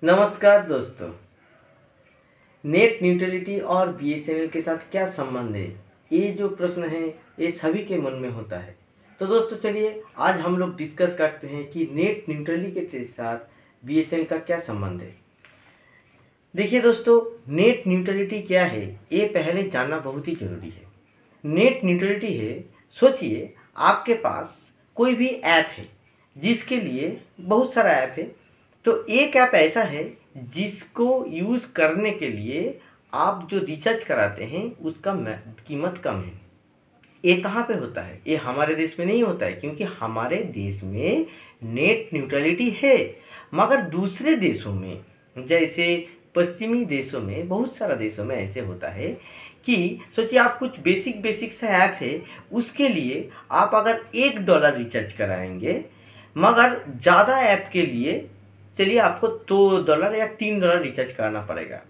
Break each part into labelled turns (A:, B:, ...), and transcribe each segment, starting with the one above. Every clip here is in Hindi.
A: नमस्कार दोस्तों। नेट न्यूट्रलिटी और बीएसएनएल के साथ क्या संबंध है, ये जो प्रश्न है ये सभी के मन में होता है। तो दोस्तों चलिए आज हम लोग डिस्कस करते हैं कि नेट न्यूट्रलिटी के साथ बीएसएनएल का क्या संबंध है। देखिए दोस्तों, नेट न्यूट्रलिटी क्या है ये पहले जानना बहुत ही ज़रूरी है। नेट न्यूट्रलिटी है, सोचिए आपके पास कोई भी ऐप है जिसके लिए बहुत सारा ऐप है। तो एक ऐप ऐसा है जिसको यूज़ करने के लिए आप जो रिचार्ज कराते हैं उसका कीमत कम है। ये कहाँ पे होता है? ये हमारे देश में नहीं होता है, क्योंकि हमारे देश में नेट न्यूट्रलिटी है। मगर दूसरे देशों में, जैसे पश्चिमी देशों में, बहुत सारा देशों में ऐसे होता है कि सोचिए आप कुछ बेसिक सा ऐप है, उसके लिए आप अगर $1 रिचार्ज कराएंगे, मगर ज़्यादा ऐप के लिए चलिए आपको $2 या $3 रिचार्ज कराना पड़ेगा।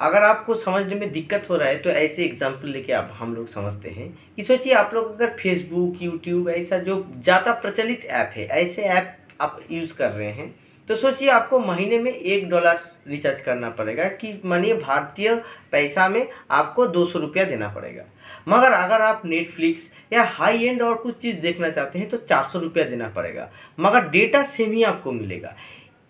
A: अगर आपको समझने में दिक्कत हो रहा है तो ऐसे एग्जांपल लेके आप हम लोग समझते हैं कि सोचिए आप लोग अगर फेसबुक, यूट्यूब ऐसा जो ज़्यादा प्रचलित ऐप है, ऐसे ऐप आप यूज़ कर रहे हैं, तो सोचिए आपको महीने में $1 रिचार्ज करना पड़ेगा, कि मानिए भारतीय पैसा में आपको ₹200 देना पड़ेगा। मगर अगर आप नेटफ्लिक्स या हाई एंड और कुछ चीज़ देखना चाहते हैं तो ₹400 देना पड़ेगा, मगर डेटा सेम ही आपको मिलेगा।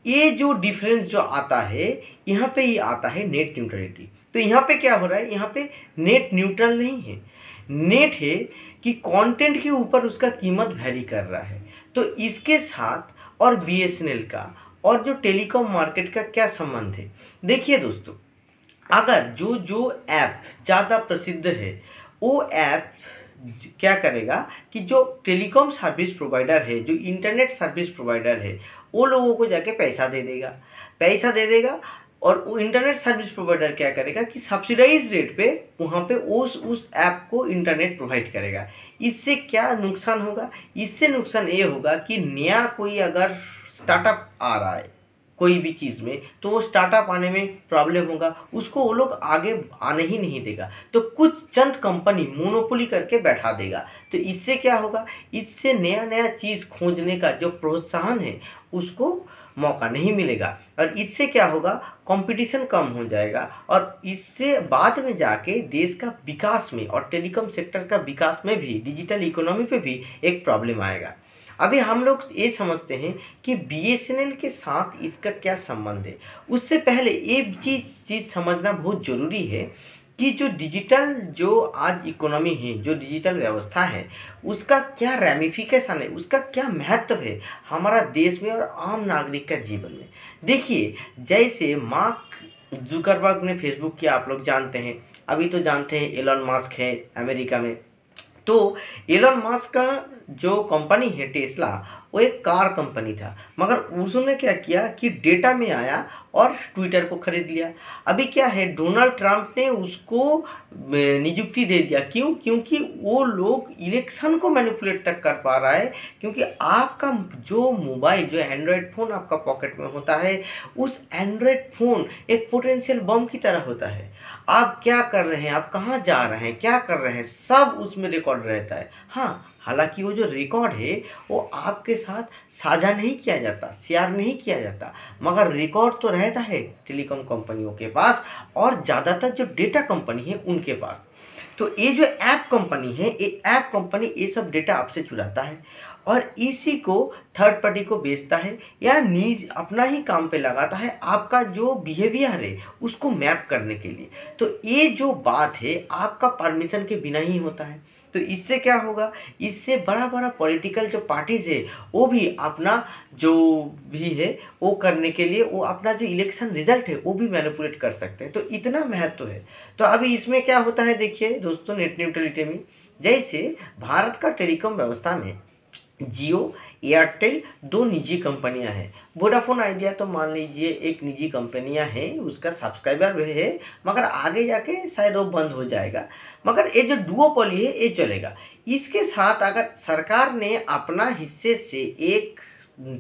A: ये जो डिफरेंस जो आता है, यहाँ पे ये आता है नेट न्यूट्रलिटी। तो यहाँ पे क्या हो रहा है, यहाँ पे नेट न्यूट्रल नहीं है, नेट है कि कंटेंट के ऊपर उसका कीमत वैरी कर रहा है। तो इसके साथ और बीएसएनएल का और जो टेलीकॉम मार्केट का क्या संबंध है? देखिए दोस्तों, अगर जो ऐप ज़्यादा प्रसिद्ध है वो ऐप क्या करेगा कि जो टेलीकॉम सर्विस प्रोवाइडर है, जो इंटरनेट सर्विस प्रोवाइडर है, वो लोगों को जाके पैसा दे देगा। और वो इंटरनेट सर्विस प्रोवाइडर क्या करेगा कि सब्सिडाइज रेट पे वहाँ पे उस ऐप को इंटरनेट प्रोवाइड करेगा। इससे क्या नुकसान होगा? इससे नुकसान ये होगा कि नया कोई अगर स्टार्टअप आ रहा है कोई भी चीज़ में, तो वो स्टार्टअप आने में प्रॉब्लम होगा, उसको वो लोग आगे आने ही नहीं देगा। तो कुछ चंद कंपनी मोनोपोली करके बैठा देगा। तो इससे क्या होगा? इससे नया चीज़ खोजने का जो प्रोत्साहन है उसको मौका नहीं मिलेगा, और इससे क्या होगा, कंपटीशन कम हो जाएगा, और इससे बाद में जाके देश का विकास में और टेलीकॉम सेक्टर का विकास में भी, डिजिटल इकोनॉमी पे भी एक प्रॉब्लम आएगा। अभी हम लोग ये समझते हैं कि बीएसएनएल के साथ इसका क्या संबंध है। उससे पहले एक चीज़ समझना बहुत ज़रूरी है कि जो डिजिटल जो आज इकोनॉमी है, जो डिजिटल व्यवस्था है, उसका क्या रैमिफिकेशन है, उसका क्या महत्व है हमारा देश में और आम नागरिक का जीवन में। देखिए, जैसे मार्क जुकरबर्ग ने फेसबुक किया, आप लोग जानते हैं, अभी तो जानते हैं एलन मस्क है अमेरिका में। तो एलन मस्क का जो कंपनी है टेस्ला, वो एक कार कंपनी था, मगर उसने क्या किया कि डेटा में आया और ट्विटर को खरीद लिया। अभी क्या है, डोनाल्ड ट्रंप ने उसको नियुक्ति दे दिया। क्यों? क्योंकि वो लोग इलेक्शन को मैनिपुलेट तक कर पा रहा है, क्योंकि आपका जो मोबाइल, जो एंड्रॉयड फ़ोन आपका पॉकेट में होता है, उस एंड्रॉयड फ़ोन एक पोटेंशियल बम की तरह होता है। आप क्या कर रहे हैं, आप कहाँ जा रहे हैं, क्या कर रहे हैं, सब उसमें रिकॉर्ड रहता है। हाँ, हालांकि वो जो रिकॉर्ड है वो आपके साथ साझा नहीं किया जाता, शेयर नहीं किया जाता, मगर रिकॉर्ड तो रहता है टेलीकॉम कंपनियों के पास, और ज़्यादातर जो डेटा कंपनी है उनके पास। तो ये जो ऐप कंपनी है, ये ऐप कंपनी ये सब डेटा आपसे चुराता है और इसी को थर्ड पार्टी को बेचता है, या नीज अपना ही काम पे लगाता है, आपका जो बिहेवियर है उसको मैप करने के लिए। तो ये जो बात है आपका परमिशन के बिना ही होता है। तो इससे क्या होगा, इससे बड़ा पॉलिटिकल जो पार्टीज है वो भी अपना जो भी है वो करने के लिए, वो अपना जो इलेक्शन रिजल्ट है वो भी मैनिपुलेट कर सकते हैं। तो इतना महत्व है। तो अभी इसमें क्या होता है, देखिए दोस्तों, नेट न्यूट्रलिटी में जैसे भारत का टेलीकॉम व्यवस्था में जियो, एयरटेल दो निजी कंपनियां हैं। वोडाफोन आइडिया तो मान लीजिए एक निजी कंपनियां हैं, उसका सब्सक्राइबर भी है, मगर आगे जाके शायद वो बंद हो जाएगा। मगर ये जो डुओपोली है ये चलेगा। इसके साथ अगर सरकार ने अपना हिस्से से एक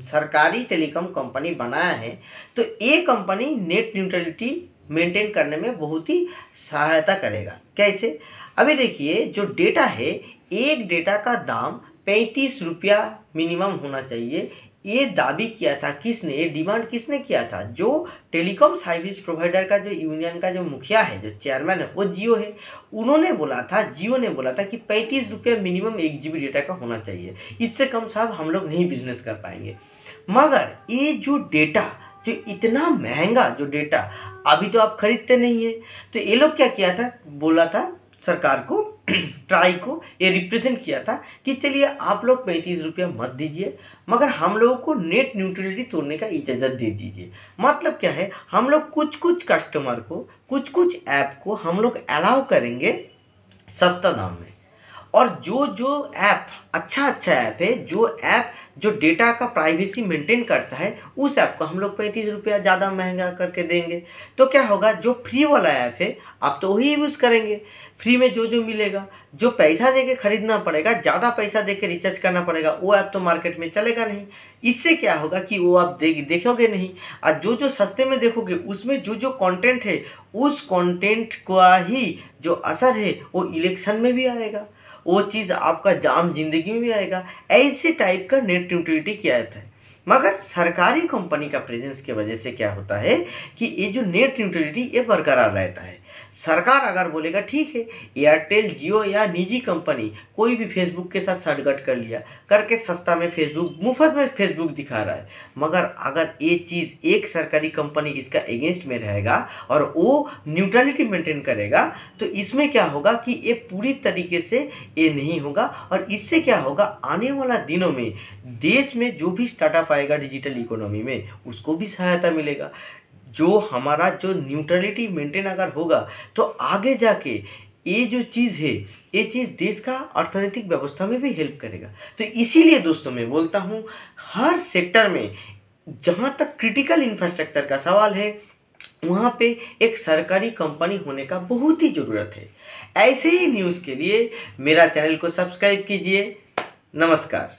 A: सरकारी टेलीकॉम कंपनी बनाया है, तो ये कंपनी नेट न्यूट्रलिटी मेंटेन करने में बहुत ही सहायता करेगा। कैसे? अभी देखिए, जो डेटा है, एक डेटा का दाम ₹35 मिनिमम होना चाहिए ये दावी किया था किसने, ये डिमांड किसने किया था? जो टेलीकॉम सर्विस प्रोवाइडर का जो यूनियन का जो मुखिया है, जो चेयरमैन है, वो जियो है। उन्होंने बोला था, जियो ने बोला था कि 35 रुपये मिनिमम 1 GB डेटा का होना चाहिए, इससे कम साहब हम लोग नहीं बिजनेस कर पाएंगे। मगर ये जो डेटा, जो इतना महंगा जो डेटा अभी तो आप खरीदते नहीं है, तो ये लोग क्या किया था, बोला था सरकार को ट्राई को ये रिप्रेजेंट किया था कि चलिए आप लोग 35 रुपया मत दीजिए, मगर हम लोगों को नेट न्यूट्रलिटी तोड़ने का इजाज़त दे दीजिए। मतलब क्या है, हम लोग कुछ कुछ कस्टमर को, कुछ कुछ ऐप को हम लोग अलाउ करेंगे सस्ता दाम में, और जो जो ऐप अच्छा ऐप है, जो ऐप जो डेटा का प्राइवेसी मेंटेन करता है, उस ऐप को हम लोग 35 रुपया ज़्यादा महंगा करके देंगे। तो क्या होगा, जो फ्री वाला ऐप है आप तो वही यूज़ करेंगे, फ्री में जो जो मिलेगा। जो पैसा दे के खरीदना पड़ेगा, ज़्यादा पैसा दे के रिचार्ज करना पड़ेगा, वो ऐप तो मार्केट में चलेगा नहीं। इससे क्या होगा कि वो आप देखोगे नहीं, और जो जो सस्ते में देखोगे उसमें जो जो कंटेंट है, उस कंटेंट का ही जो असर है वो इलेक्शन में भी आएगा, वो चीज़ आपका जाम जिंदगी में भी आएगा। ऐसे टाइप का नेट न्यूट्रलिटी किया जाता है। मगर सरकारी कंपनी का प्रेजेंस की वजह से क्या होता है कि ये जो नेट न्यूट्रलिटी ये बरकरार रहता है। सरकार अगर बोलेगा ठीक है, एयरटेल, जियो या निजी कंपनी कोई भी फेसबुक के साथ साठगांठ कर लिया, करके सस्ता में फेसबुक, मुफ्त में फेसबुक दिखा रहा है, मगर अगर ये चीज़ एक सरकारी कंपनी इसका एगेंस्ट में रहेगा और वो न्यूट्रलिटी मेंटेन करेगा, तो इसमें क्या होगा कि ये पूरी तरीके से ये नहीं होगा। और इससे क्या होगा, आने वाला दिनों में देश में जो भी स्टार्टअप आएगा डिजिटल इकोनॉमी में, उसको भी सहायता मिलेगा। जो हमारा जो न्यूट्रलिटी मेंटेन अगर होगा, तो आगे जाके ये जो चीज़ है, ये चीज़ देश का अर्थनैतिक व्यवस्था में भी हेल्प करेगा। तो इसीलिए दोस्तों मैं बोलता हूँ, हर सेक्टर में जहाँ तक क्रिटिकल इंफ्रास्ट्रक्चर का सवाल है, वहाँ पे एक सरकारी कंपनी होने का बहुत ही ज़रूरत है। ऐसे ही न्यूज़ के लिए मेरा चैनल को सब्सक्राइब कीजिए। नमस्कार।